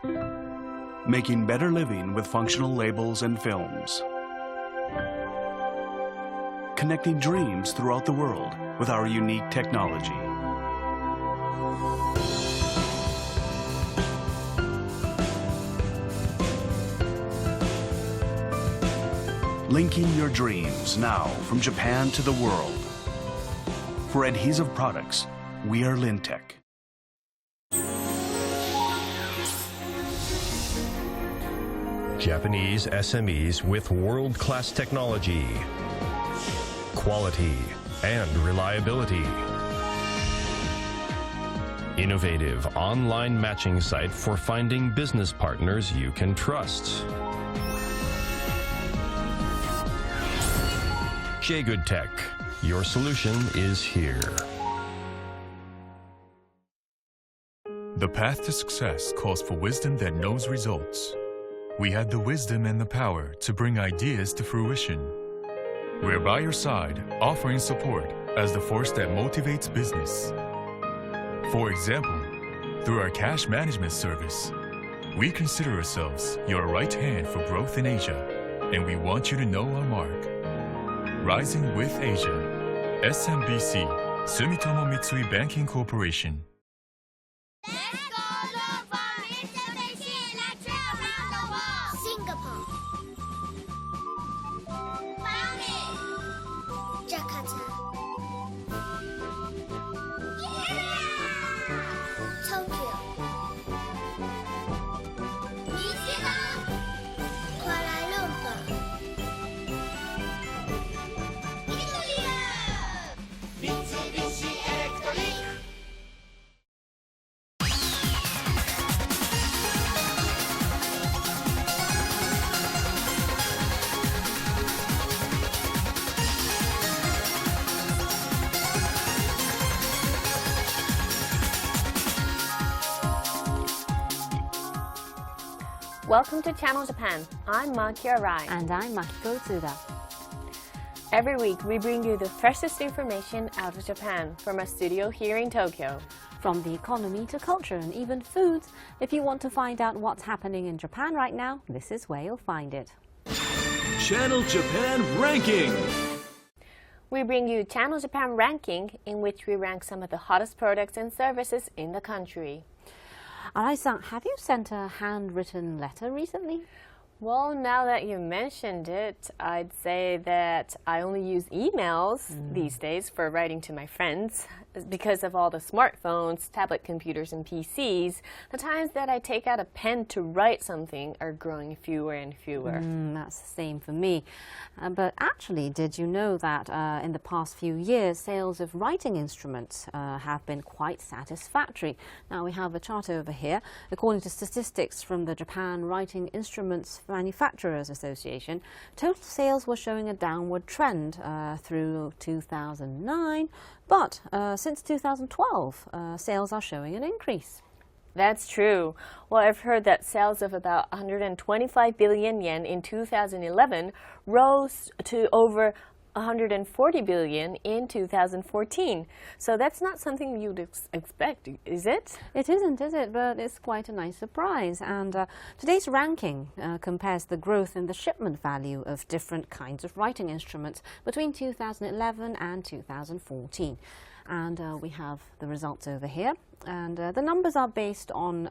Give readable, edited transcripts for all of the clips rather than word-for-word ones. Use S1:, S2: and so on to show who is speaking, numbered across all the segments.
S1: Making better living with functional labels and films. Connecting dreams throughout the world with our unique technology. Linking your dreams now from Japan to the world. For adhesive products, we are Lintec.
S2: Japanese SMEs with world-class technology, quality, and reliability. Innovative online matching site for finding business partners you can trust. Jaegood Tech, your solution is here.
S3: The path to success calls for wisdom that knows results. We had the wisdom and the power to bring ideas to fruition. We're by your side, offering support as the force that motivates business. For example, through our cash management service, we consider ourselves your right hand for growth in Asia, and we want you to know our mark. Rising with Asia, SMBC, Sumitomo Mitsui Banking Corporation.
S4: Welcome to Channel Japan. I'm Maki Arai.
S5: And I'm Makiko Tsuda.
S4: Every week, we bring you the freshest information out of Japan from our studio here in Tokyo.
S5: From the economy to culture and even foods, if you want to find out what's happening in Japan right now, this is where you'll find it.
S6: Channel Japan Ranking.
S4: We bring you Channel Japan Ranking, in which we rank some of the hottest products and services in the country.
S5: Arai-san, have you sent a handwritten letter recently?
S4: Well, now that you mentioned it, I'd say that I only use emails these days for writing to my friends. Because of all the smartphones, tablet computers, and PCs, the times that I take out a pen to write something are growing fewer and fewer.
S5: That's the same for me. But actually, did you know that in the past few years, sales of writing instruments have been quite satisfactory? Now, we have a chart over here. According to statistics from the Japan Writing Instruments Manufacturers Association, total sales were showing a downward trend through 2009. But since 2012, sales are showing an increase.
S4: That's true. Well, I've heard that sales of about 125 billion yen in 2011 rose to over 140 billion in 2014. So that's not something you'd expect, is it?
S5: It isn't, is it? But it's quite a nice surprise. And today's ranking compares the growth in the shipment value of different kinds of writing instruments between 2011 and 2014. And we have the results over here. And the numbers are based on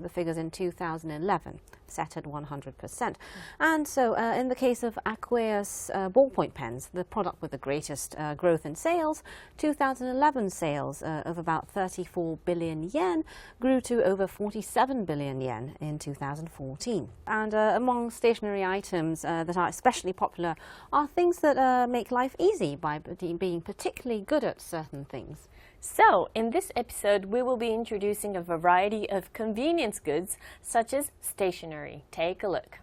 S5: the figures in 2011, set at 100%. And so in the case of Aqueous ballpoint pens, the product with the greatest growth in sales, 2011 sales of about 34 billion yen grew to over 47 billion yen in 2014. And among stationery items that are especially popular are things that make life easy by being particularly good at certain things.
S4: So, in this episode, we will be introducing a variety of convenience goods, such as stationery. Take a look.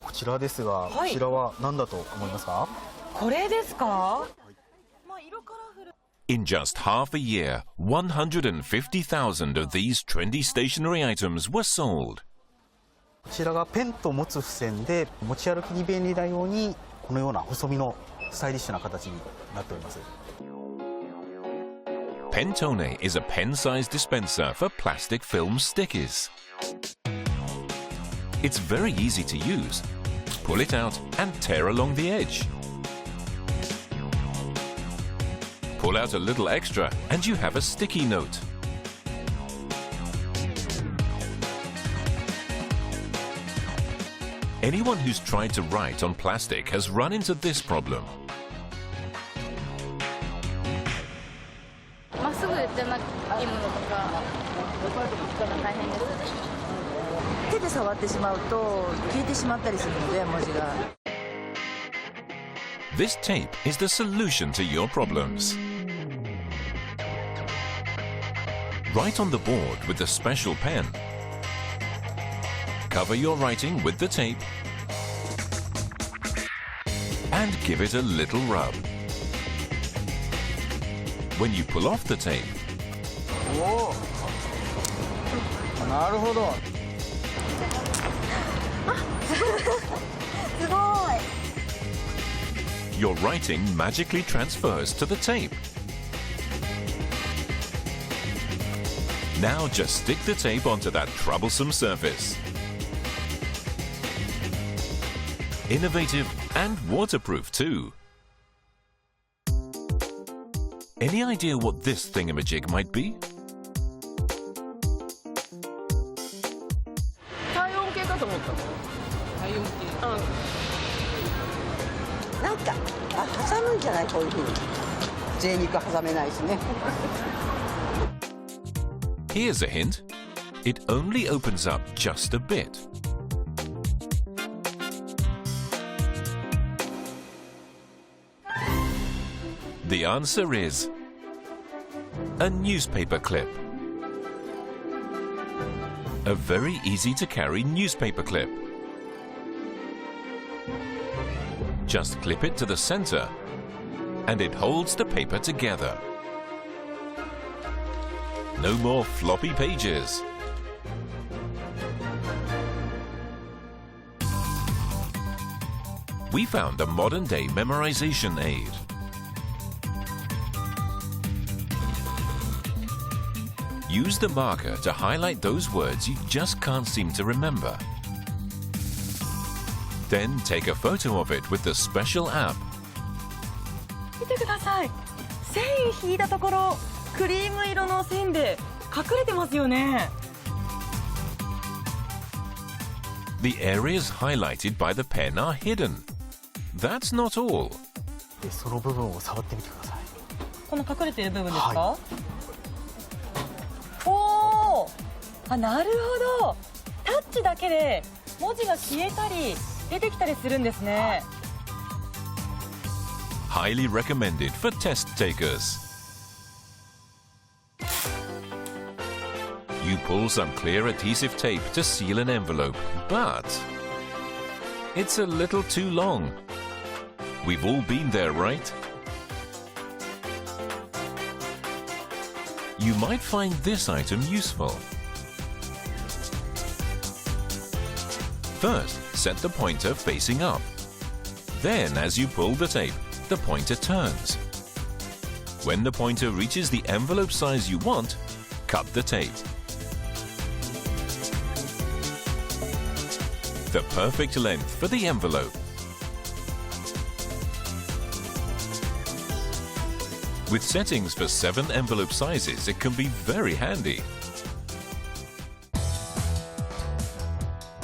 S7: こちらですが、こちらは何だと思いますか？
S8: これですか？
S9: In just half a year, 150,000 of these trendy stationery items were sold.
S7: こちらがペンと持つ付箋で持ち歩きに便利なようにこのような細身のスタイリッシュな形になっております。
S9: Pentone is a pen-sized dispenser for plastic film stickies. It's very easy to use. Pull it out and tear along the edge. Pull out a little extra and you have a sticky note. Anyone who's tried to write on plastic has run into this problem. This tape is the solution to your problems. Write on the board with the special pen. Cover your writing with the tape and give it a little rub. When you pull off the tape, your writing magically transfers to the tape. Now just stick the tape onto that troublesome surface. Innovative and waterproof too. Any idea what this thingamajig might be? Here's a hint. It only opens up just a bit. The answer is a newspaper clip. A very easy to carry newspaper clip. Just clip it to the center and it holds the paper together. No more floppy pages. We found a modern-day memorization aid. Use the marker to highlight those words you just can't seem to remember. Then take a photo of it with the special app.
S8: 見てください。線引いたところ、クリーム色の線で隠れてますよね。
S9: The areas highlighted by the pen are hidden. That's not all.
S7: その部分を触ってみてください。
S8: この隠れている部分ですか？おお、あ、なるほど。タッチだけで文字が消えたり出てきたりするんですね。
S9: Highly recommended for test takers. You pull some clear adhesive tape to seal an envelope, but it's a little too long. We've all been there, right? You might find this item useful. First, set the pointer facing up. Then, as you pull the tape, the pointer turns. When the pointer reaches the envelope size you want, cut the tape. The perfect length for the envelope. With settings for 7 envelope sizes, it can be very handy.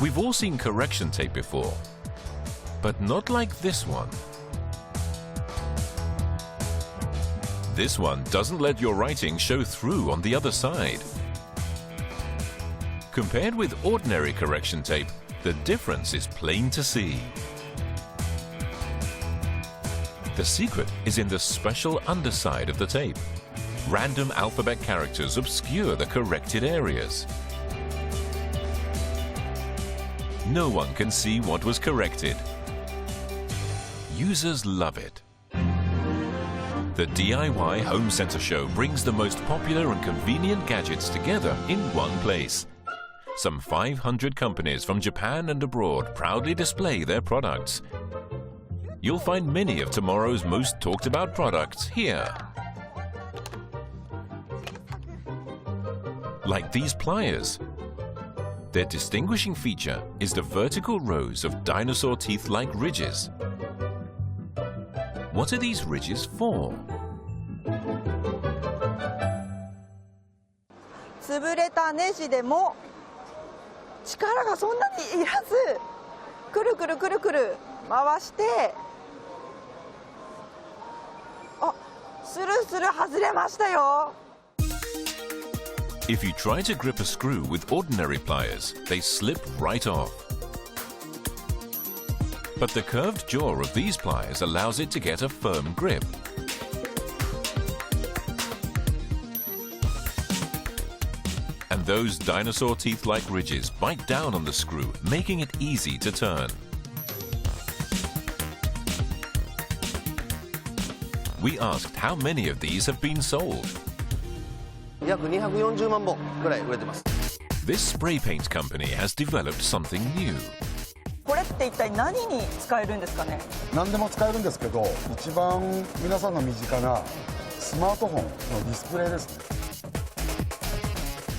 S9: We've all seen correction tape before, but not like this one. This one doesn't let your writing show through on the other side. Compared with ordinary correction tape, the difference is plain to see. The secret is in the special underside of the tape. Random alphabet characters obscure the corrected areas. No one can see what was corrected. Users love it. The DIY Home Center Show brings the most popular and convenient gadgets together in one place. Some 500 companies from Japan and abroad proudly display their products. You'll find many of tomorrow's most talked about products here. like these pliers. Their distinguishing feature is the vertical rows of dinosaur teeth-like ridges. What are these ridges for?
S8: 潰れたネジでも力がそんなにいらず、くるくるくるくる回して、あ、スルスル外れましたよ。
S9: If you try to grip a screw with ordinary pliers, they slip right off. But the curved jaw of these pliers allows it to get a firm grip. And those dinosaur teeth-like ridges bite down on the screw, making it easy to turn. We asked how many of these have been sold.
S10: 約240万本ぐらい売れてます。
S9: This spray paint company has developed something new.
S8: これって一体何に使えるんですかね。
S11: 何でも使えるんですけど、一番皆さんの身近なスマートフォンのディスプレイですね。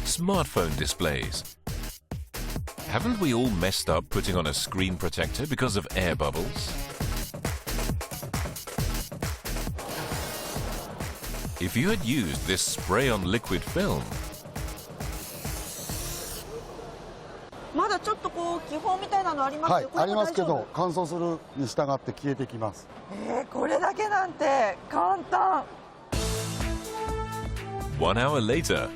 S9: Smartphone displays. Haven't we all messed up putting on a screen protector because of air bubbles? If you had used this spray-on liquid film,
S8: まだちょっとこう気泡みたいなのありますよ。
S11: はい、ありますけど、乾燥するに従って消えてきます。
S8: これだけなんて簡単。
S9: 1 hour later,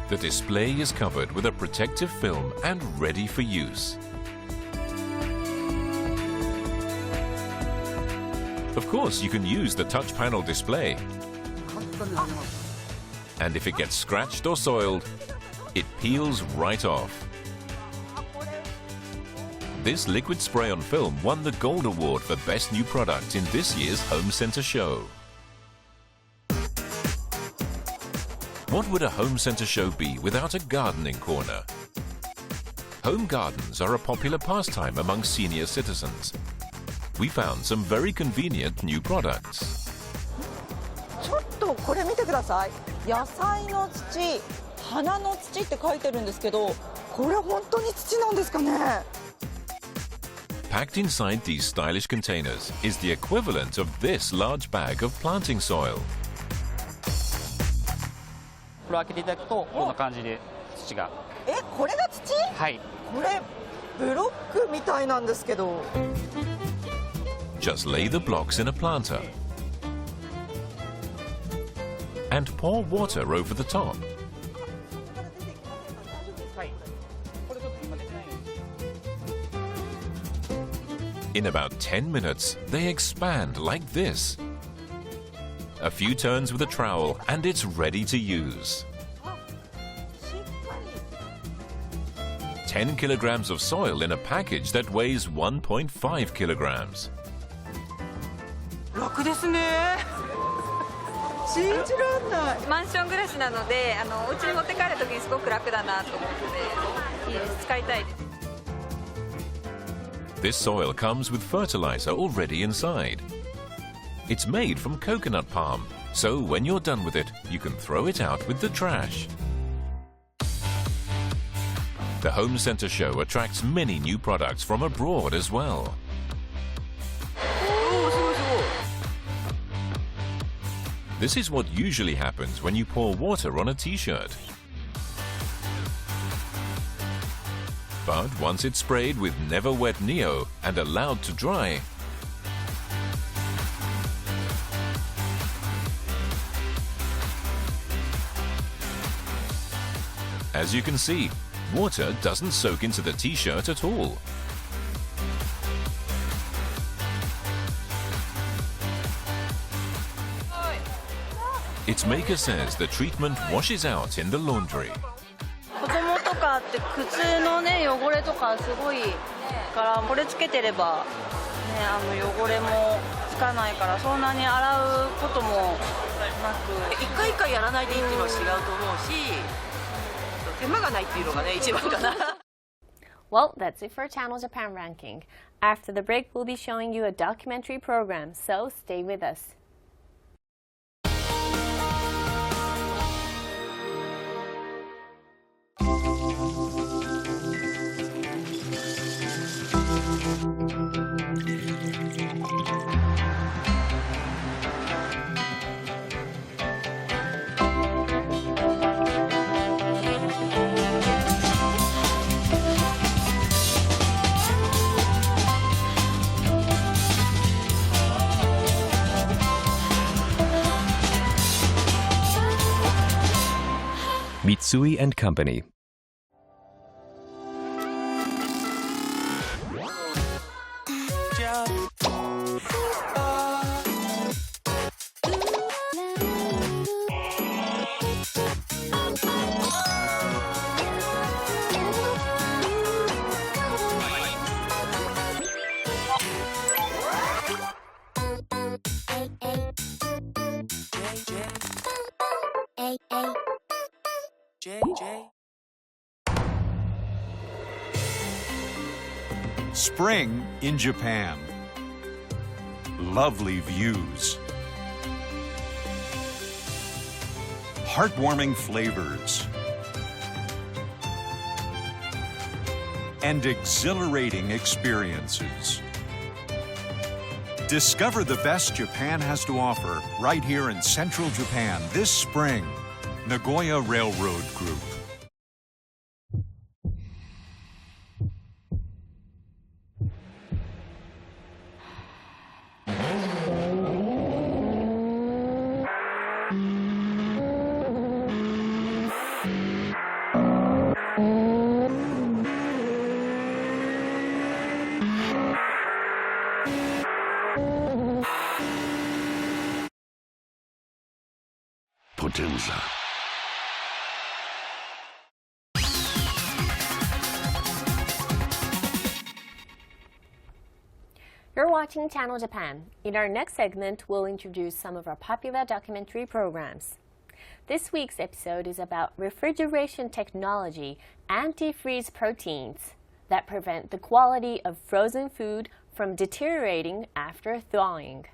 S9: the display is covered with a protective film and ready for use. Of course, you can use the touch panel display. And if it gets scratched or soiled, it peels right off. This liquid spray-on film won the Gold Award for Best New Product in this year's Home Center show. What would a home center show be without a gardening corner? Home gardens are a popular pastime among senior citizens. We found some very convenient new products.
S8: ちょっとこれ見てください。野菜の土、花の土って書いてるんですけど、これ本当に土なんですかね。
S9: Packed inside these stylish containers is the equivalent of this large bag of planting soil.
S7: これ開けていただくとこんな感じで土が。
S8: これが土？
S7: はい。
S8: これブロックみたいなんですけど。
S9: Just lay the blocks in a planter and pour water over the top. In about 10 minutes, they expand like this. A few turns with a trowel and it's ready to use. 10 kilograms of soil in a package that weighs 1.5 kilograms.
S8: 楽ですね。信じらんない。
S12: マンション暮らしなので、お家に持って帰るときにすごく楽だなと思って、いいです。使いたいです。
S9: This soil comes with fertilizer already inside. It's made from coconut palm, so when you're done with it, you can throw it out with the trash. The Home Center show attracts many new products from abroad as well. This is what usually happens when you pour water on a t-shirt. But once it's sprayed with Never Wet Neo and allowed to dry, as you can see, water doesn't soak into the t-shirt at all. Its maker says the treatment washes out in the laundry.
S12: 子供とかって靴のね汚れとかすごいからこれつけてればね汚れもつかないからそんなに洗うこともなく
S8: 一回一回やらないでいいっていうのは違うと思うし、手間がないっていうのがね一番かな。
S4: Well, that's it for Channel Japan Ranking. After the break, we'll be showing you a documentary program, so stay with us.
S13: Mitsui & Company.
S14: Spring in Japan. Lovely views. Heartwarming flavors. And exhilarating experiences. Discover the best Japan has to offer right here in central Japan this spring. Nagoya Railroad Group.
S1: Potenza.
S4: You're watching Channel Japan. In our next segment, we'll introduce some of our popular documentary programs. This week's episode is about refrigeration technology, antifreeze proteins that prevent the quality of frozen food from deteriorating after thawing.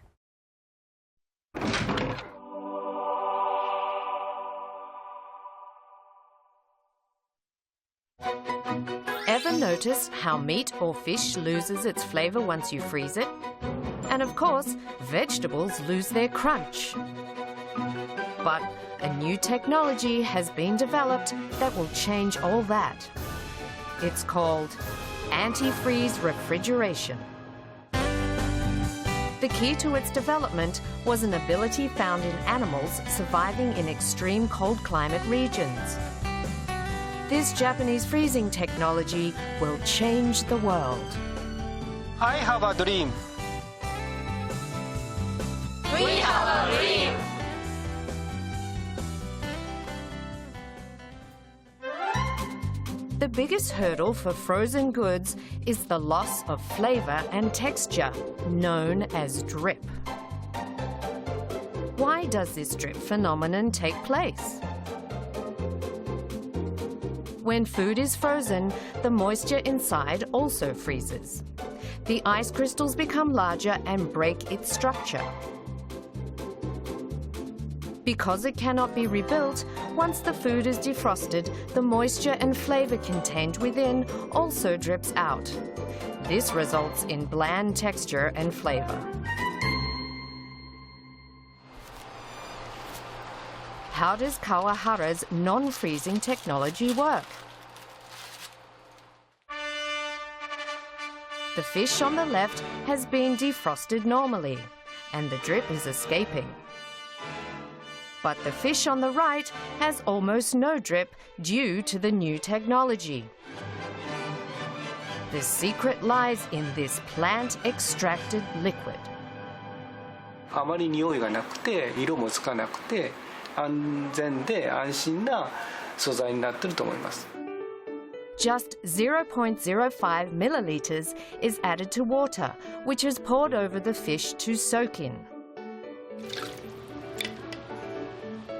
S15: Ever notice how meat or fish loses its flavor once you freeze it? And of course, vegetables lose their crunch. But a new technology has been developed that will change all that. It's called antifreeze refrigeration. The key to its development was an ability found in animals surviving in extreme cold climate regions. This Japanese freezing technology will change the world.
S7: I have a dream.
S15: We have a dream. The biggest hurdle for frozen goods is the loss of flavor and texture, known as drip. Why does this drip phenomenon take place? When food is frozen, the moisture inside also freezes. The ice crystals become larger and break its structure. Because it cannot be rebuilt, once the food is defrosted, the moisture and flavor contained within also drips out. This results in bland texture and flavor. How does Kawahara's non-freezing technology work? The fish on the left has been defrosted normally, and the drip is escaping. But the fish on the right has almost no drip due to the new technology. The secret lies in this plant-extracted liquid.
S16: あまり匂いがなくて色もつかなくて安全で安心な素材になっていると思います。
S15: Just 0.05 milliliters is added to water, which is poured over the fish to soak in.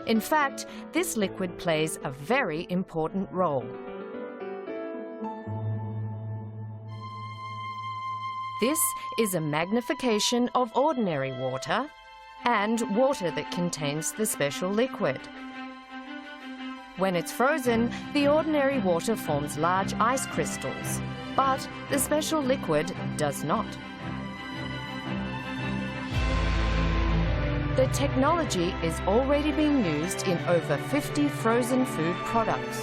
S15: In fact, this liquid plays a very important role. This is a magnification of ordinary water and water that contains the special liquid. When it's frozen, the ordinary water forms large ice crystals, but the special liquid does not. The technology is already being used in over 50 frozen food products.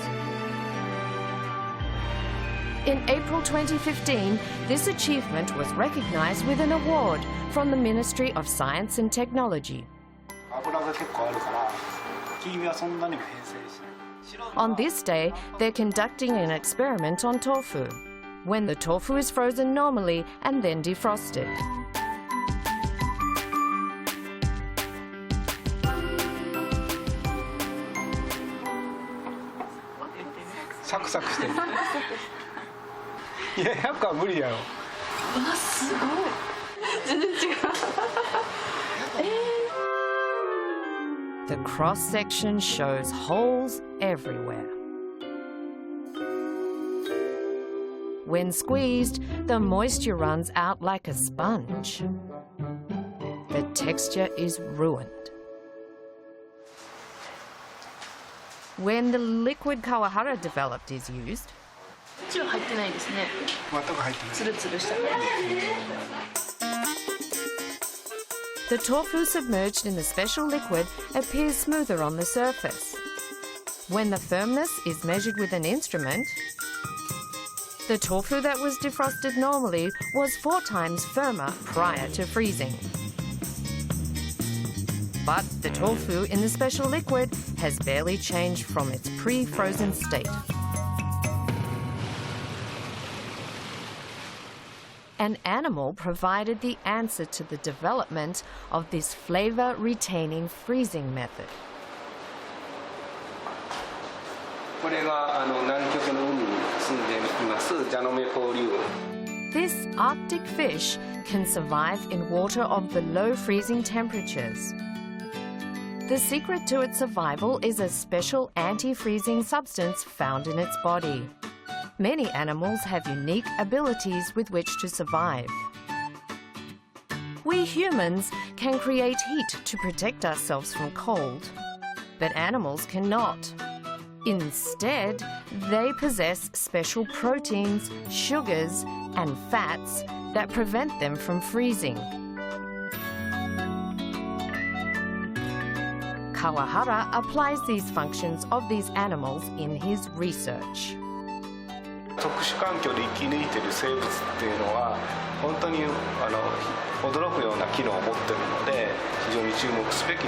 S15: In April 2015, this achievement was recognized with an award from the Ministry of Science and Technology.
S16: 油が結構あるから
S15: On this day, they're conducting an experiment on tofu, when the tofu is frozen normally and then defrosted. The cross-section shows holes everywhere. When squeezed, the moisture runs out like a sponge. The texture is ruined. When the liquid Kawahara developed is used, the tofu submerged in the special liquid appears smoother on the surface. When the firmness is measured with an instrument, the tofu that was defrosted normally was 4 times firmer prior to freezing. But the tofu in the special liquid has barely changed from its pre-frozen state. An animal provided the answer to the development of this flavor-retaining freezing method. This Arctic fish can survive in water of below freezing temperatures. The secret to its survival is a special anti-freezing substance found in its body. Many animals have unique abilities with which to survive. We humans can create heat to protect ourselves from cold, but animals cannot. Instead, they possess special proteins, sugars, and fats that prevent them from freezing. Kawahara applies these functions of these animals in his research.
S16: 特殊環境で生き抜いている生物っていうのは本当に驚くような機能を持っているので非常に注目すべき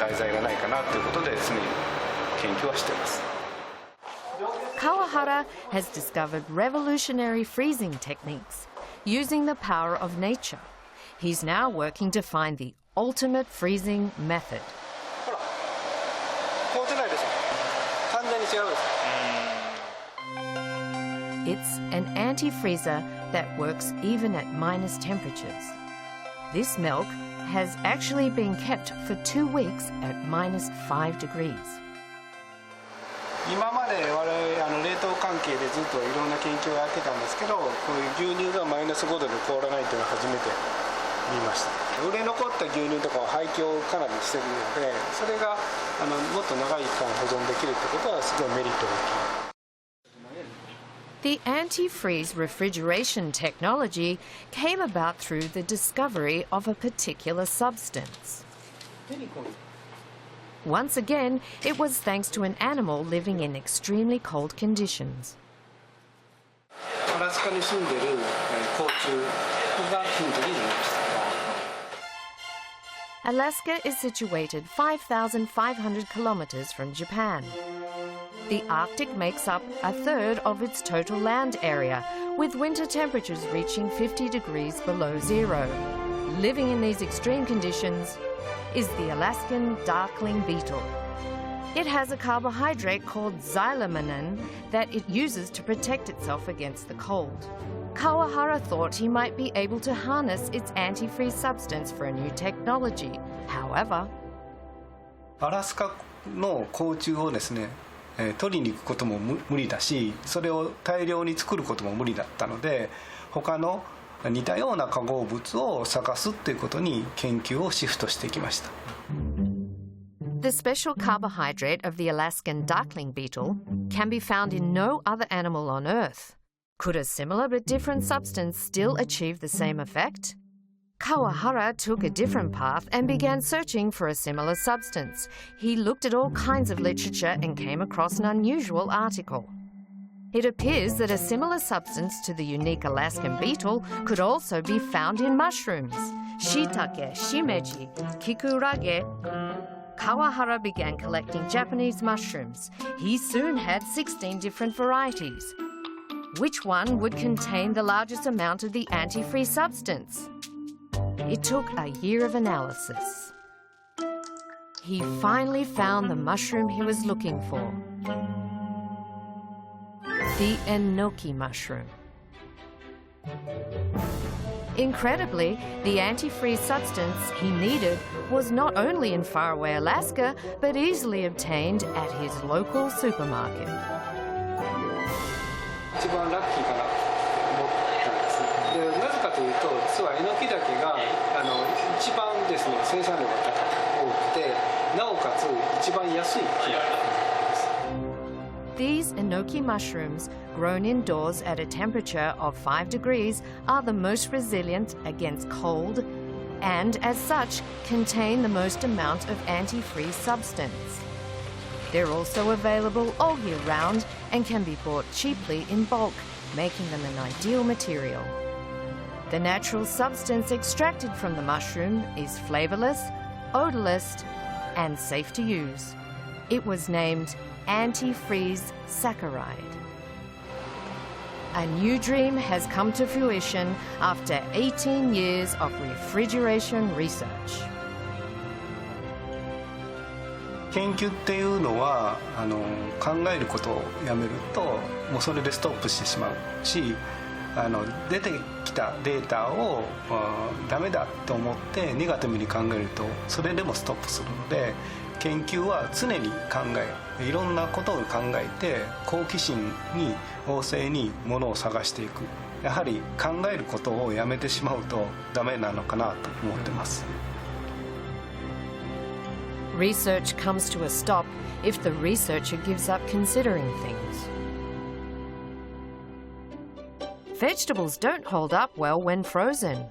S16: 題材がないかなということで常に研究はしています。
S15: Kawahara has discovered revolutionary freezing techniques using the power of nature. He's now working to find the ultimate freezing method.
S16: ほら、凍ってないでしょ。完全に違うです。
S15: It's an anti-freezer that works even at minus temperatures. This milk has actually been kept for 2 weeks at minus 5 degrees.
S16: 今まで我々冷凍関係でずっといろんな研究をやってたんですけど、こういう牛乳がマイナス5度で凍らないというのを初めて見ました。売れ残った牛乳とかは廃棄をかなりしているので、それがもっと長い期間保存できるってことはすごいメリットが大きい。
S15: The anti-freeze refrigeration technology came about through the discovery of a particular substance. Once again, it was thanks to an animal living in extremely cold conditions.
S16: アラスカに住んでいる甲虫がヒントになりました。
S15: Alaska is situated 5,500 kilometers from Japan. The Arctic makes up a third of its total land area, with winter temperatures reaching 50 degrees below zero. Living in these extreme conditions is the Alaskan darkling beetle. It has a carbohydrate called xylemanin that it uses to protect itself against the cold. Kawahara thought he might be able to harness its antifreeze substance for a new technology. However,
S16: アラスカの甲虫をですね、取りに行くことも無理だし、それを大量に作ることも無理だったので、他の似たような化合物を探すっていうことに研究をシフトしていきました。
S15: The special carbohydrate of the Alaskan darkling beetle can be found in no other animal on Earth. Could a similar but different substance still achieve the same effect? Kawahara took a different path and began searching for a similar substance. He looked at all kinds of literature and came across an unusual article. It appears that a similar substance to the unique Alaskan beetle could also be found in mushrooms. Shiitake, shimeji, kikurage. Kawahara began collecting Japanese mushrooms. He soon had 16 different varieties. Which one would contain the largest amount of the antifreeze substance? It took a year of analysis. He finally found the mushroom he was looking for. The enoki mushroom. Incredibly, the antifreeze substance he needed was not only in faraway Alaska, but easily obtained at his local supermarket.
S16: 一番ラッキーかなと思ったんですね。でなぜかというと、実はエノキダケが一番ですね生産量が多くて、なおかつ一番安い木だったんです。
S15: These enoki mushrooms, grown indoors at a temperature of 5 degrees, are the most resilient against cold and, as such, contain the most amount of antifreeze substance. They're also available all year round and can be bought cheaply in bulk, making them an ideal material. The natural substance extracted from the mushroom is flavorless, odorless, and safe to use. It was named antifreeze saccharide. A new dream has come to fruition after 18 years of refrigeration research.
S16: 研究っていうのは考えることをやめるともうそれでストップしてしまうし出てきたデータをダメだと思ってネガティブに考えるとそれでもストップするので研究は常に考えいろんなことを考えて好奇心に旺盛にものを探していくやはり考えることをやめてしまうとダメなのかなと思ってます。
S15: Research comes to a stop if the researcher gives up considering things. Vegetables don't hold up well when frozen.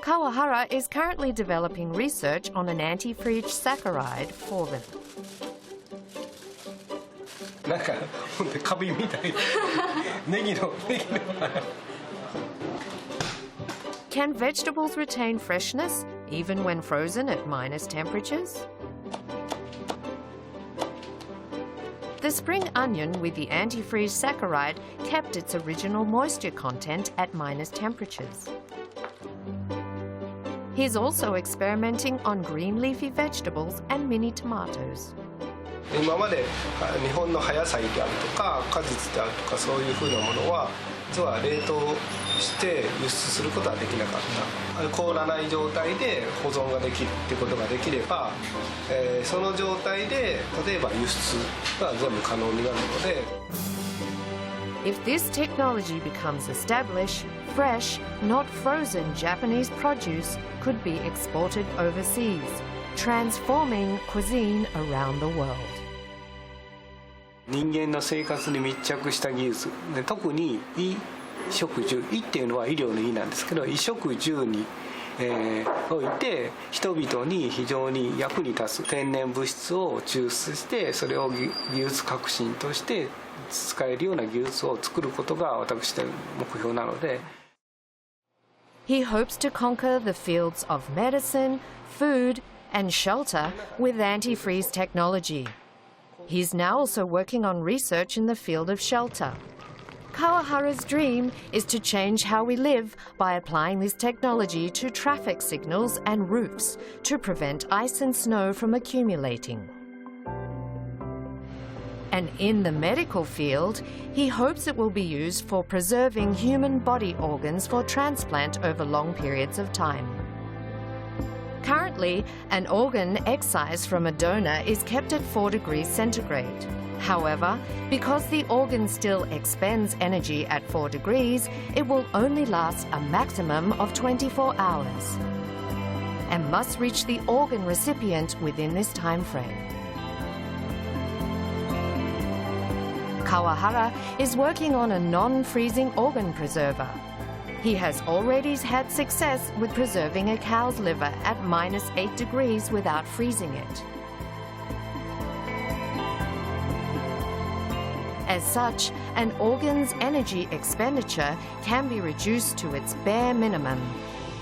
S15: Kawahara is currently developing research on an antifreeze saccharide for them.
S16: なんかほんとカビみたいネギの
S15: Can vegetables retain freshness even when frozen at minus temperatures? The spring onion with the antifreeze saccharide kept its original moisture content at minus temperatures. He's also experimenting on green leafy vegetables and mini tomatoes.
S16: 今まで日本の葉野菜であるとか果実であるとかそういうふうなものは実は冷凍して輸出することはできなかった凍らない状態で保存ができるってことができれば、その状態で例えば輸出が全部可能になるので
S15: If this technology becomes established, fresh, not frozen Japanese produce could be exported overseas, transforming cuisine around the world.
S16: 人間の生活に密着した技術で特に衣食住衣っていうのは医療の衣なんですけど衣食住に、おいて人々に非常に役に立つ天然物質を抽出してそれを技術革新として使えるような技術を作ることが私の目標なので
S15: He hopes to conquer the fields of medicine, food, and shelter with antifreeze technology. He's now also working on research in the field of shelter. Kawahara's dream is to change how we live by applying this technology to traffic signals and roofs to prevent ice and snow from accumulating. And in the medical field, he hopes it will be used for preserving human body organs for transplant over long periods of time. Currently, an organ excised from a donor is kept at 4 degrees centigrade. However, because the organ still expends energy at 4 degrees, it will only last a maximum of 24 hours and must reach the organ recipient within this time frame. Kawahara is working on a non-freezing organ preserver. He has already had success with preserving a cow's liver at -8 degrees without freezing it. As such, an organ's energy expenditure can be reduced to its bare minimum,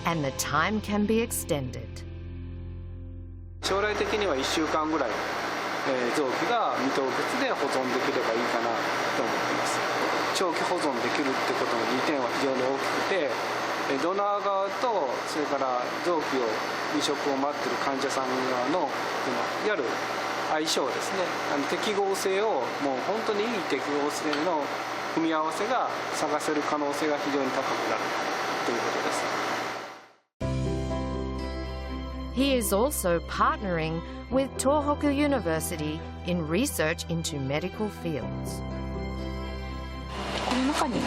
S15: and the time can be extended.
S16: 将来的には1週間ぐらい、臓器が未凍結で保存できればいいかなと思っています。長期保存できるってことの利点は非常に大きくて、ドナー側とそれから臓器を移植を待っている患者さん側のいわゆる相性ですね、適合性をもう本当にいい適合性の組み合わせが探せる可能性が非常に高くなるということです。
S15: He is also partnering with Tohoku University in research into medical fields.
S13: この中に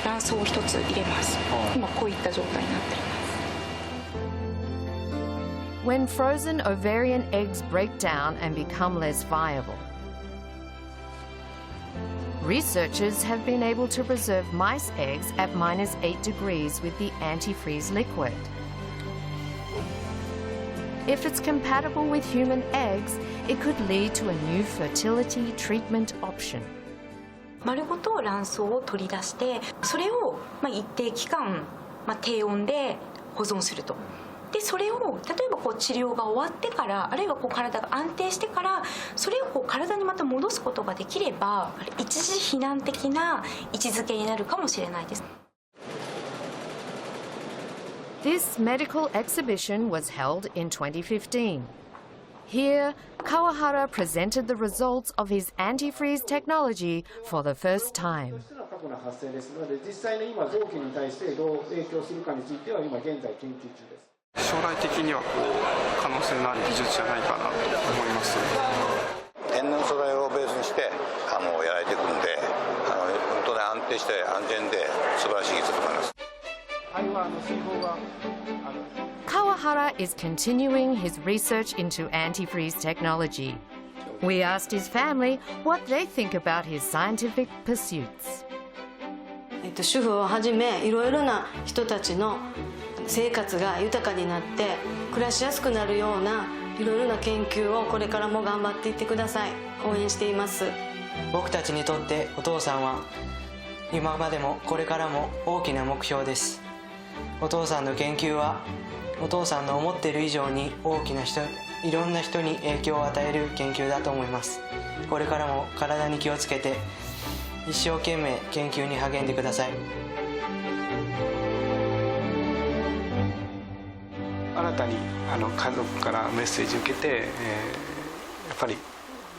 S13: 卵巣を一つ入れます。今こういった状態になっています。
S15: When frozen ovarian eggs break down and become less viable, researchers have been able to preserve mice eggs at -8 degrees with the antifreeze liquid. If it's compatible with human eggs, it could lead to a new fertility treatment option.
S13: 丸ごと卵巣を取り出して、それを一定期間、低温で保存すると。でそれを例えば治療が終わってから、あるいは体が安定してから、それを体にまた戻すことができれば、一時避難的な位置づけになるかもしれないです。
S15: This medical exhibition was held in 2015. Here, Kawahara presented the results of his antifreeze technology for the first time.
S16: 過去の発生ですので、実際の今臓器に対してどう影響するかについては今現在研究中です。
S17: 将来的には可能性のある技術じゃないかなと思います。
S18: 天然素材をベースにしてやられていくんで、本当に安定して安全で素晴らしい技術だと思います。
S15: Kawahara is continuing his research into antifreeze technology. We asked his family what they think about his scientific pursuits.
S19: 主婦をはじめいろいろな人たちの生活が豊かになって暮らしやすくなるようないろいろな研究をこれからも頑張っていってください。応援しています。
S20: 僕たちにとってお父さんは今までもこれからも大きな目標です。お父さんの研究はお父さんの思っている以上に大きな人、いろんな人に影響を与える研究だと思います。これからも体に気をつけて一生懸命研究に励んでください。
S16: 新たに家族からメッセージを受けて、やっぱり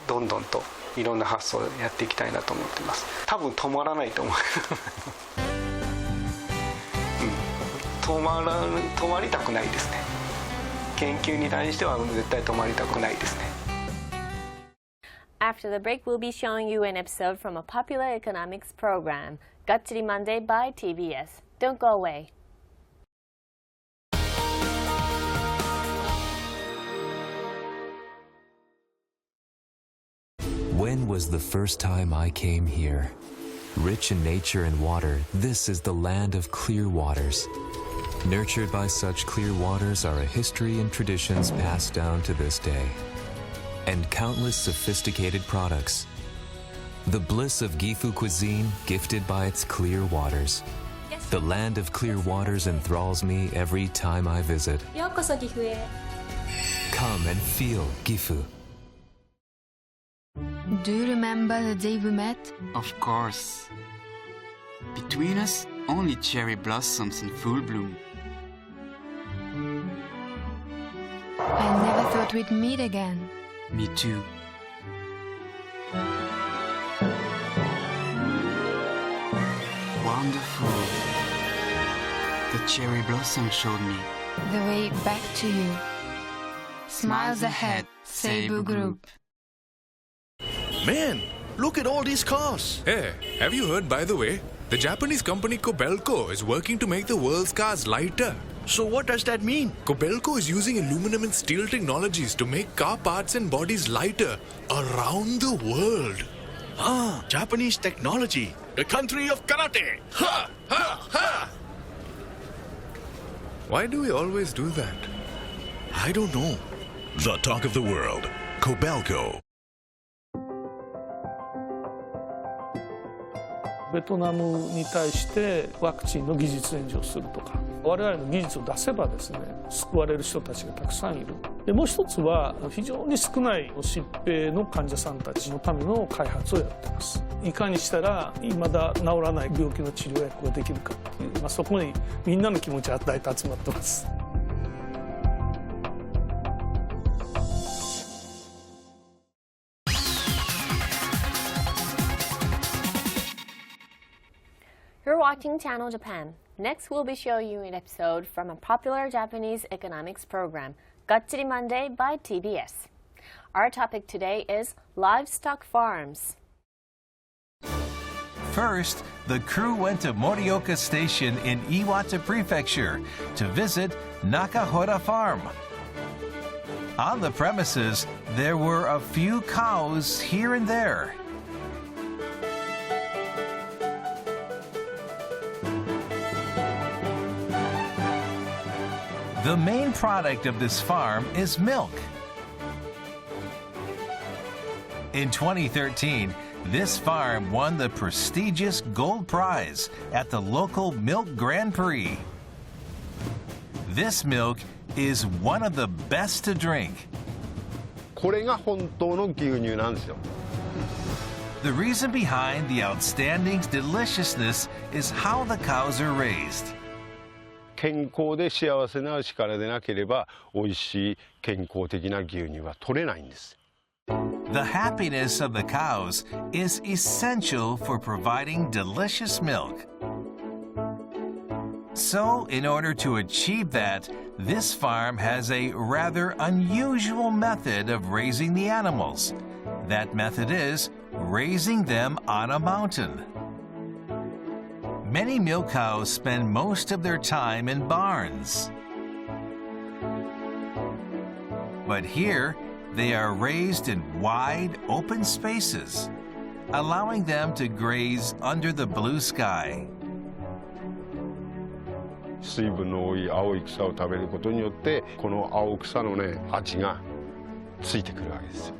S16: どんどんといろんな発想をやっていきたいなと思っています。多分止まらないと思う。止まりたくないですね。研究に対しては絶対止まりたくないですね。
S4: After the break, we'll be showing you an episode from a popular economics program, Gatsuri Monday by TBS. Don't go away.
S21: When was the first time I came here? Rich in nature and water, this is the land of clear waters. Nurtured by such clear waters are a history and traditions passed down to this day. And countless sophisticated products. The bliss of Gifu cuisine gifted by its clear waters. The land of clear waters enthralls me every time I visit. Come and feel Gifu.
S22: Do you remember the day we met?
S23: Of course. Between us, only cherry blossoms in full bloom.
S22: I never thought we'd meet again.
S23: Me too. Wonderful. The cherry blossom showed me
S22: The way back to you. Smiles ahead, Seibu Group.
S24: Man, look at all these cars.
S3: Hey, have you heard, by the way? The Japanese company Kobelco is working to make the world's cars lighter.
S24: So what does that mean?
S3: Kobelco is using aluminum and steel technologies to make car parts and bodies lighter around the world.
S24: Ah, Japanese technology. The country of karate. Ha! Ha! Ha!
S3: Why do we always do that?
S24: I don't know. The talk of the world. Kobelco.
S2: ベトナムに対してワクチンの技術援助をするとか、我々の技術を出せばですね、救われる人たちがたくさんいる。でもう一つは非常に少ない疾病の患者さんたちのための開発をやっています。いかにしたら未だ治らない病気の治療薬ができるかっていう、そこにみんなの気持ちが大体集まってます。
S4: You're watching Channel Japan. Next, we'll be showing you an episode from a popular Japanese economics program, Gachiri Monday by TBS. Our topic today is livestock farms.
S5: First, the crew went to Morioka Station in Iwata Prefecture to visit Nakahora Farm. On the premises, there were a few cows here and there. The main product of this farm is milk. In 2013, this farm won the prestigious Gold Prize at the local Milk Grand Prix. This milk is one of the best to drink.
S11: これが本当の牛乳なんですよ。
S5: The reason behind the outstanding deliciousness is how the cows are raised.
S11: 健康で幸せな牛からでなければ美味しい健康的な牛乳は取れないんです。
S5: The happiness of the cows is essential for providing delicious milk. So, in order to achieve that, this farm has a rather unusual method of raising the animals. That method is raising them on a mountain. Many milk cows spend most of their time in barns. But here, they are raised in wide, open spaces, allowing them to graze under the blue sky.
S11: 水分の多い青い草を食べることによってこの青草のね味がついてくるわけですよ。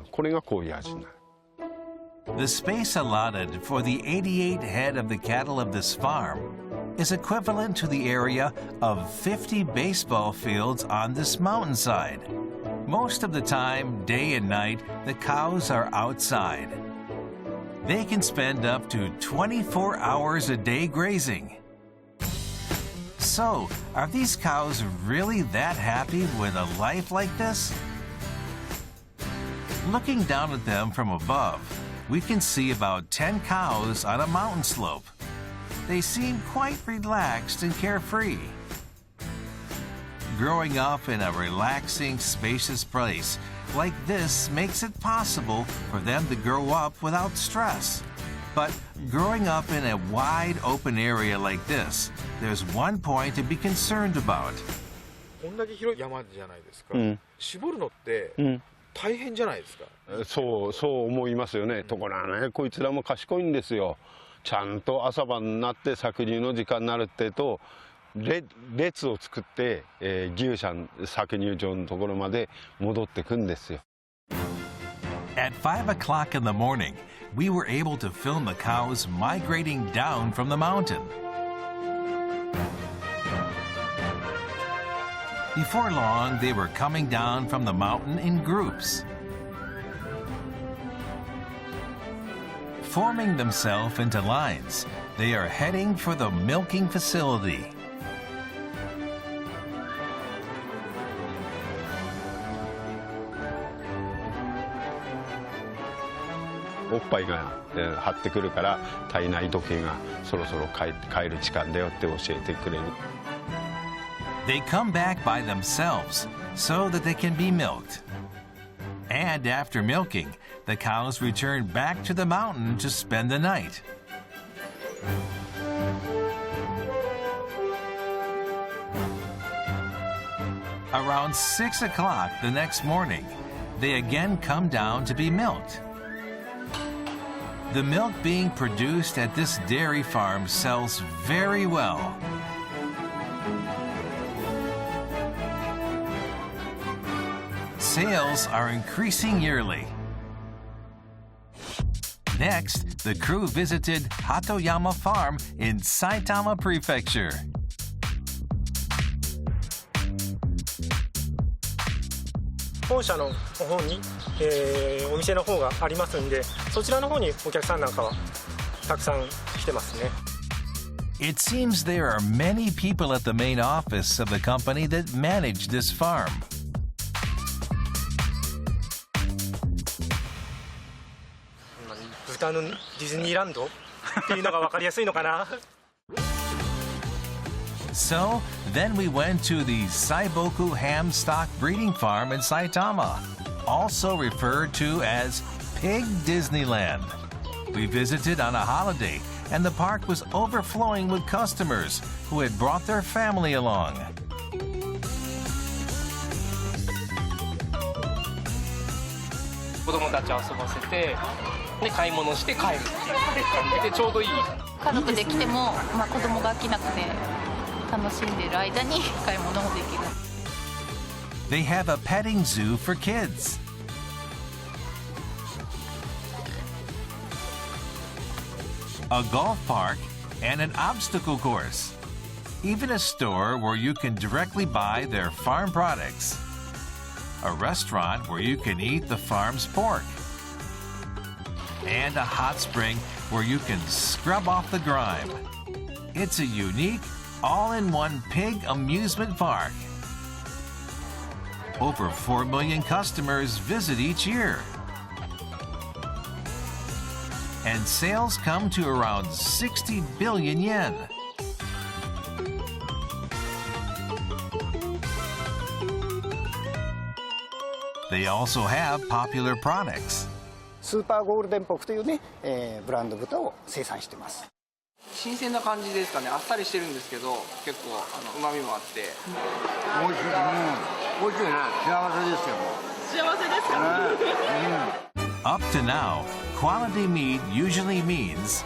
S11: これがこういう味になる。
S5: The space allotted for the 88 head of the cattle of this farm is equivalent to the area of 50 baseball fields on this mountainside. Most of the time, day and night, the cows are outside. They can spend up to 24 hours a day grazing. So, are these cows really that happy with a life like this? Looking down at them from above, we can see about 10 cows on a mountain slope. They seem quite relaxed and carefree. Growing up in a relaxing, spacious place like this makes it possible for them to grow up without stress. But growing up in a wide open area like this, there's one point to be concerned about.
S6: こんだけ広い山じゃないですか。絞るのって大変じゃないですか。
S11: そう思いますよね。ところがね、こいつらも賢いんですよ。ちゃんと朝晩になって搾乳の時間になるってと列を作って、牛舎搾乳場のところまで戻ってくんですよ。
S5: At 5 o'clock in the morning, we were able to film the cows migrating down from the mountain. Before long, they were coming down from the mountain in groups, forming themselves into lines. They are heading for the milking facility.
S11: おっぱいが張ってくるから体内時計がそろそろ帰る時間だよって教えてくれる。
S5: They come back by themselves so that they can be milked. And after milking, the cows return back to the mountain to spend the night. Around 6 o'clock the next morning, they again come down to be milked. The milk being produced at this dairy farm sells very well. Sales are increasing yearly. Next, the crew visited Hatoyama Farm in Saitama Prefecture.
S16: 本社の方に、お店の方がありますんで、そちらの方にお客さんなんかはたくさん来てますね。
S5: It seems there are many people at the main office of the company that manage this farm.
S16: 豚のディズニーランドっていうのが分かりやすいのかな。
S5: So, then we went to the Saiboku Ham Stock Breeding Farm in Saitama, also referred to as Pig Disneyland. We visited on a holiday, and the park was overflowing with customers who had brought their family along.
S8: 子供たちを遊ばせて、で買い物して帰るっていう感じでちょうどいい。
S9: 家族で来ても、子供が飽きなくて楽しんでいる間に買い物もできる。
S5: They have a petting zoo for kids. A golf park and an obstacle course. Even a store where you can directly buy their farm products. A restaurant where you can eat the farm's pork. And a hot spring where you can scrub off the grime. It's a unique, all-in-one pig amusement park. Over 4 million customers visit each year. And sales come to around 60 billion yen. They also have popular products.
S10: スーパーゴールデンポークというね、ブランド豚を生産しています。
S8: 新鮮な感じですかね。あっさりしてるんですけど、結構旨味もあって。
S10: 美味しい。美味しいね。幸せですよ。
S9: 幸せですか。
S5: Up to now, quality meat usually means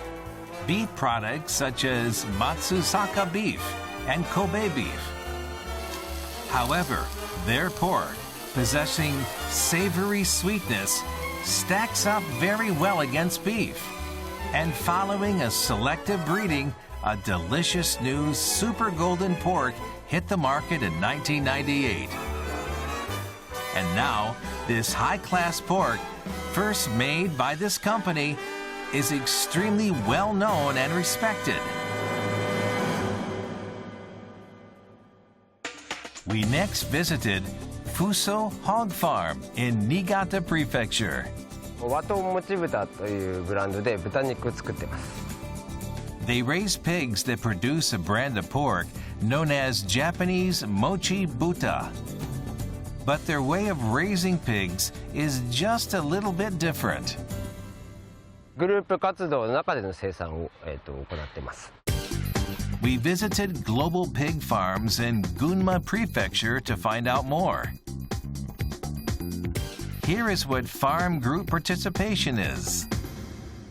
S5: beef products such as Matsusaka beef and Kobe beef. However, their pork, possessing savory sweetness, stacks up very well against beef. And following a selective breeding, a delicious new super golden pork hit the market in 1998. And now, this high-class pork, first made by this company, is extremely well known and respected. We next visited Fuso Hog Farm in Niigata Prefecture.
S12: 和豚もち豚というブランドで豚肉を作ってます。
S5: They raise pigs that produce a brand of pork known as Japanese mochi buta. But their way of raising pigs is just a little bit different.
S12: グループ活動の中での生産を、行っています。
S5: We visited Global Pig Farms in Gunma Prefecture to find out more. Here is what farm group participation is.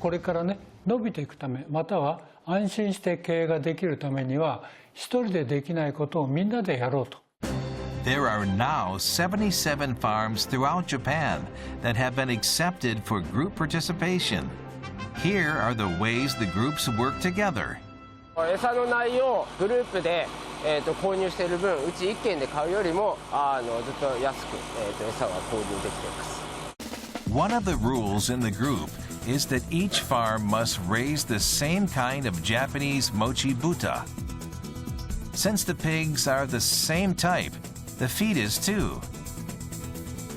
S25: これからね、伸びていくため、または安心して経営ができるためには、一人でできないことをみんなでやろうと。
S5: There are now 77 farms throughout Japan that have been accepted for group participation. Here are the ways the groups work together.
S12: 餌の内容、グループで、購入している分、うち1軒で買うよりもずっと安く、餌は購入できています。
S5: One of the rules in the group is that each farm must raise the same kind of Japanese mochi buta. Since the pigs are the same type, the feed is too.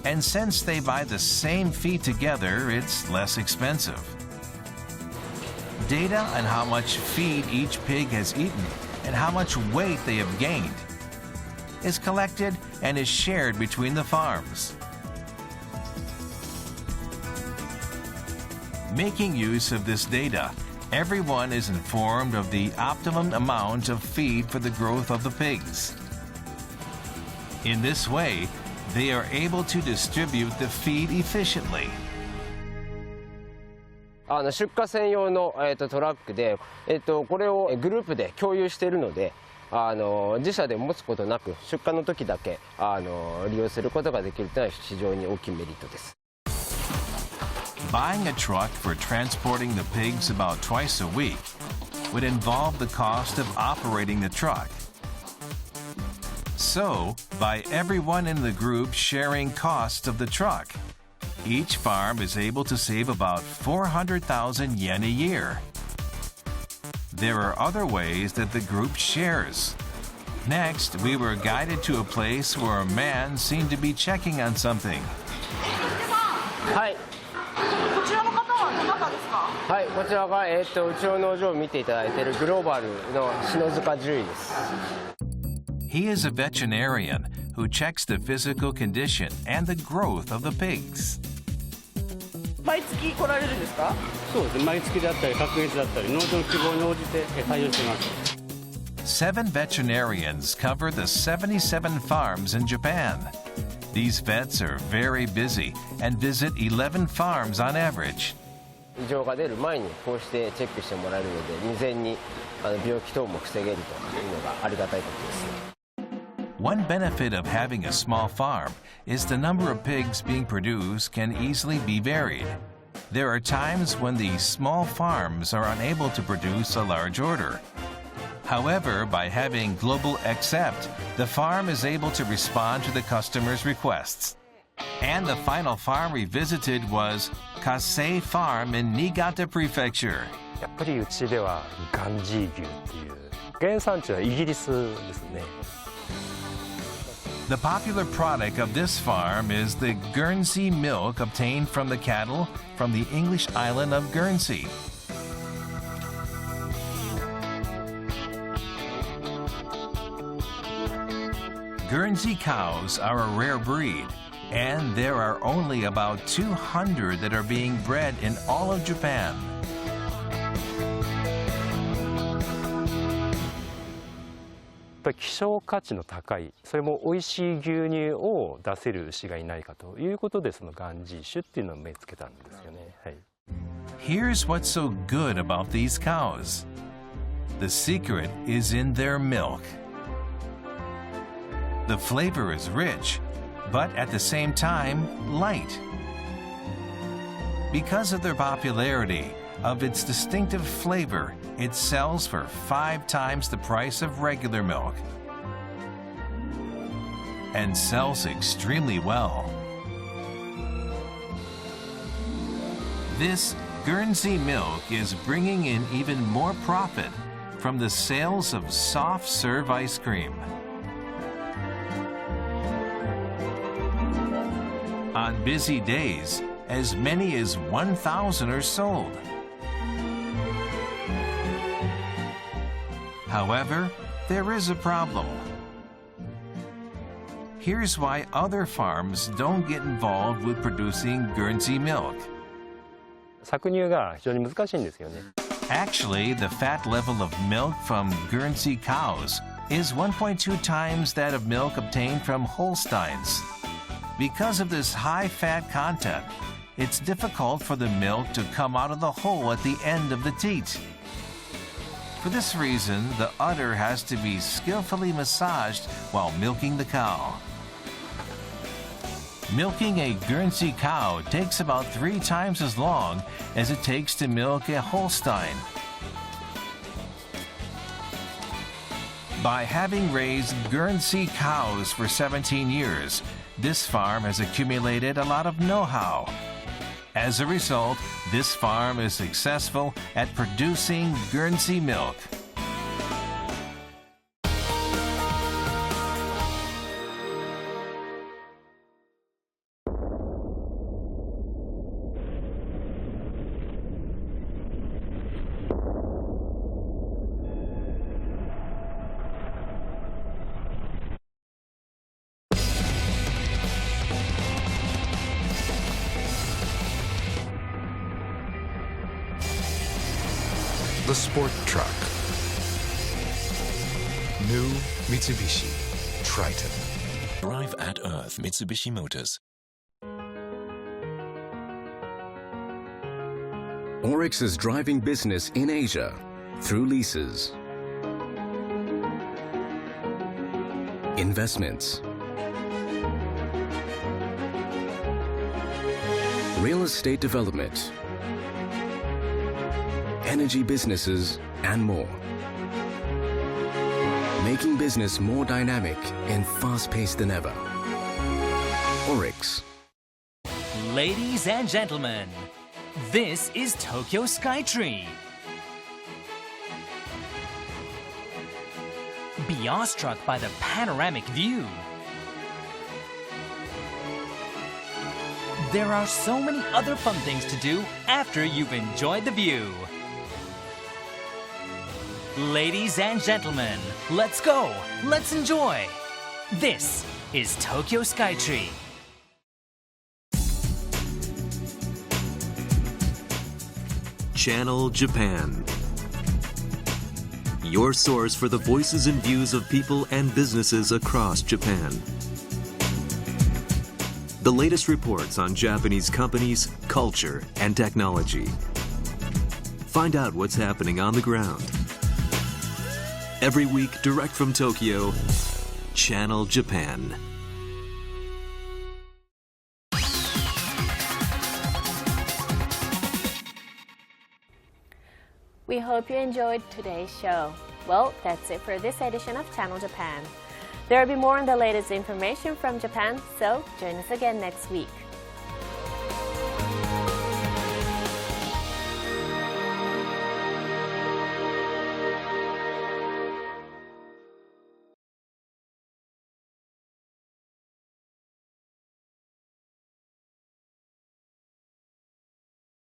S5: And since they buy the same feed together, it's less expensive. Data on how much feed each pig has eaten and how much weight they have gained is collected and is shared between the farms. Making use of this data, everyone is informed of the optimum amount of feed for the growth of the pigs. In this way, they are able to distribute the feed efficiently.
S12: 出荷専用の、トラックで、これをグループで共有しているので、自社で持つことなく出荷の時だけ利用することができるというのは非常に大きいメリットです。
S5: Buying a truck for transporting the pigs about twice a week would involve the cost of operating the truck. So, by everyone in the group sharing costs of the truck, each farm is able to save about 400,000 yen a year. There are other ways that the group shares. Next, we were guided to a place where a man seemed to be checking on something.
S12: はい。こちらの方はどなたですか？はい、こちらがうちの農場を見ていただいているグローバルの篠塚獣医です。
S5: He is a veterinarian who checks the physical condition and the growth of the pigs.
S1: 毎月来られるんですか？そうですね。毎月であったり、各月だったり、農場の希望に応じて対応しています。
S5: 7 veterinarians cover the 77 farms in Japan. These vets are very busy and visit 11 farms on average.
S12: 異常が出る前にこうしてチェックしてもらえるので、未然に病気等も防げるというのがありがたいことです。
S5: One benefit of having a small farm is the number of pigs being produced can easily be varied. There are times when the small farms are unable to produce a large order. However, by having Global Accept, the farm is able to respond to the customer's requests. And the final farm we visited was Kasei Farm in Niigata Prefecture.
S7: やっぱりうちではガンジー牛っていう原産地はイギリスですね。
S5: The popular product of this farm is the Guernsey milk obtained from the cattle from the English island of Guernsey. Guernsey cows are a rare breed, and there are only about 200 that are being bred in all of Japan.
S7: やっぱり希少価値の高い、それも美味しい牛乳を出せる牛がいないかということで、そのガンジー種っていうのを目つけたんですよね。はい。
S5: Here's what's so good about these cows. The secret is in their milk. The flavor is rich, but at the same time, light. Because of their popularity, of its distinctive flavor, it sells for 5 times the price of regular milk and sells extremely well. This Guernsey milk is bringing in even more profit from the sales of soft serve ice cream. On busy days, as many as 1,000 are sold. However, there is a problem. Here's why other farms don't get involved with producing Guernsey milk.
S7: 搾乳が非常に難しいんですよね。
S5: Actually, the fat level of milk from Guernsey cows is 1.2 times that of milk obtained from Holsteins. Because of this high fat content, it's difficult for the milk to come out of the hole at the end of the teat. For this reason, the udder has to be skillfully massaged while milking the cow. Milking a Guernsey cow takes about 3 times as long as it takes to milk a Holstein. By having raised Guernsey cows for 17 years, this farm has accumulated a lot of know-how. As a result, this farm is successful at producing Guernsey milk.
S13: The sport truck. New Mitsubishi Triton.
S14: Drive at Earth Mitsubishi Motors.
S17: Oryx is driving business in Asia through leases, investments, real estate development, energy businesses, and more. Making business more dynamic and fast-paced than ever. ORIX.
S15: Ladies and gentlemen, this is Tokyo Skytree. Be awestruck by the panoramic view. There are so many other fun things to do after you've enjoyed the view. Ladies and gentlemen, let's go, let's enjoy. This is Tokyo Skytree.
S18: Channel Japan. Your source for the voices and views of people and businesses across Japan. The latest reports on Japanese companies, culture, and technology. Find out what's happening on the ground. Every week, direct from Tokyo, Channel Japan.
S4: We hope you enjoyed today's show. Well, that's it for this edition of Channel Japan. There will be more on the latest information from Japan, so join us again next week.